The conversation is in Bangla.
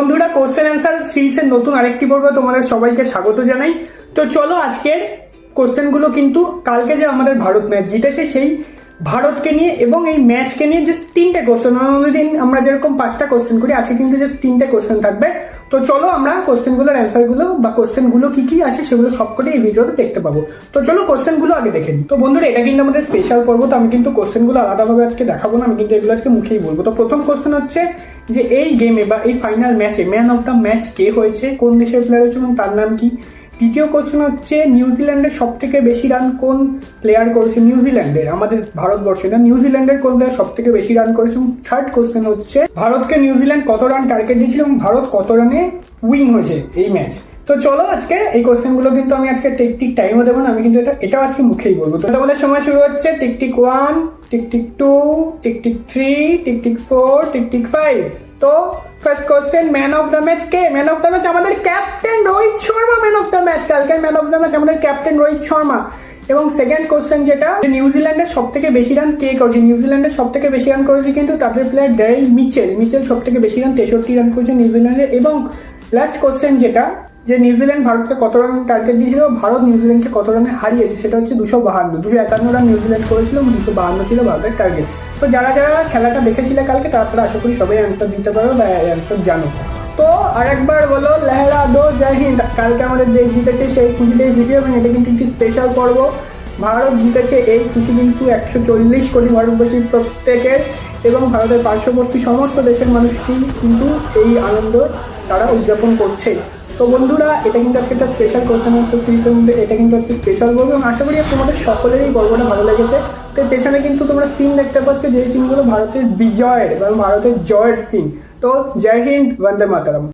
বন্ধুরা, কোশ্চেন অ্যান্সার সিরিজের নতুন আরেকটি পর্বে তোমাদের সবাইকে স্বাগত জানাই। তো চলো, আজকের কোশ্চেনগুলো কিন্তু কালকে যে আমাদের ভারত ম্যাচ জিতেছে সেই ভারতকে নিয়ে এবং এই ম্যাচকে নিয়ে জাস্ট তিনটে কোশ্চেন। অন্যদিন আমরা যেরকম 5টা কোশ্চেন করি, আজকে কিন্তু জাস্ট 3টে কোশ্চেন থাকবে। তো চলো আমরা কোশ্চেনগুলোর অ্যান্সারগুলো বা কোশ্চেনগুলো কি কি আছে সেগুলো সবকটি এই ভিডিওতে দেখতে পাবো। তো চলো কোশ্চেনগুলো আগে দেখে নিই। তো বন্ধুরা, এটা কিন্তু আমাদের স্পেশাল পর্ব, তো আমি কিন্তু কোশ্চেনগুলো আলাদাভাবে আজকে দেখাবো না, আমি কিন্তু এগুলো আজকে মুখেই বলবো। তো প্রথম কোশ্চেন হচ্ছে যে এই গেমে বা এই ফাইনাল ম্যাচে ম্যান অফ দ্য ম্যাচ কে হয়েছে, কোন দেশের প্লেয়ার হয়েছে এবং তার নাম কি। দ্বিতীয় কোশ্চেন হচ্ছে নিউজিল্যান্ডের সব থেকে বেশি রান কোন প্লেয়ার করেছে, নিউজিল্যান্ডের, আমাদের ভারতবর্ষে না, নিউজিল্যান্ডের কোন প্লেয়ার সব থেকে বেশি রান করেছে। এবং থার্ড কোশ্চেন হচ্ছে ভারতকে নিউজিল্যান্ড কত রান টার্গেট দিয়েছিল এবং ভারত কত রানে উইন হয়েছে এই ম্যাচ। তো চলো, আজকে এই কোশ্চেনগুলো কিন্তু আমি আজকে টিক টাইমও দেবো না, আমি কিন্তু এটাও আজকে মুখেই বলবো। তো তোমাদের সময় শুরু হচ্ছে tick 1, tick 2, tick 3, tick 4, tick 5। তো first question, man of the match কে? ম্যান অফ দ্য ম্যাচ আমাদের captain Rohit Sharma. Man of the match, কালকের ম্যান অফ দ্য ম্যাচ আমাদের ক্যাপ্টেন রোহিত শর্মা। এবং সেকেন্ড কোশ্চেন যেটা, নিউজিল্যান্ডের সব থেকে বেশি রান কে করেছে? নিউজিল্যান্ডের সব থেকে বেশি রান করেছে কিন্তু তাদের প্লেয়ার ডেরিল মিচেল। মিচেল সব থেকে বেশি রান 63 রান করেছে নিউজিল্যান্ডের। এবং লাস্ট কোশ্চেন যেটা, যে নিউজিল্যান্ড ভারতকে কত রান টার্গেট দিয়েছিল, ভারত নিউজিল্যান্ডকে কত রানে হারিয়েছে, সেটা হচ্ছে 251 রান নিউজিল্যান্ড করেছিল এবং 252 ছিল ভারতের টার্গেট। তো যারা যারা খেলাটা দেখেছিলে কালকে, তারা আশা করি সবাই অ্যান্সার দিতে পারো বা অ্যান্সার জানো। তো আরেকবার বলো লেহরা দো জয় হিন্দ। কালকে আমাদের দেশ জিতেছে সেই খুশিতে ভিডিও, এবং এটা কিন্তু একটি স্পেশাল পর্ব। ভারত জিতেছে এই খুশি কিন্তু 140 কোটি ভারতবাসীর প্রত্যেকের, এবং ভারতের পার্শ্ববর্তী সমস্ত দেশের মানুষটি কিন্তু এই আনন্দ তারা উদযাপন করছে। তো বন্ধুরা, এটা কিন্তু আজকে একটা স্পেশাল কোশ্চেন আনসার সিরিজের মধ্যে এটা কিন্তু আজকে স্পেশাল বলবো, এবং আশা করি তোমাদের সকলেরই গল্পটা ভালো লেগেছে। তো এর পেছনে কিন্তু তোমরা সিন দেখতে পাচ্ছ, যে সিনগুলো ভারতের বিজয়ের বা ভারতের জয়ের সিন। তো জয় হিন্দ, বন্দে মাতরম।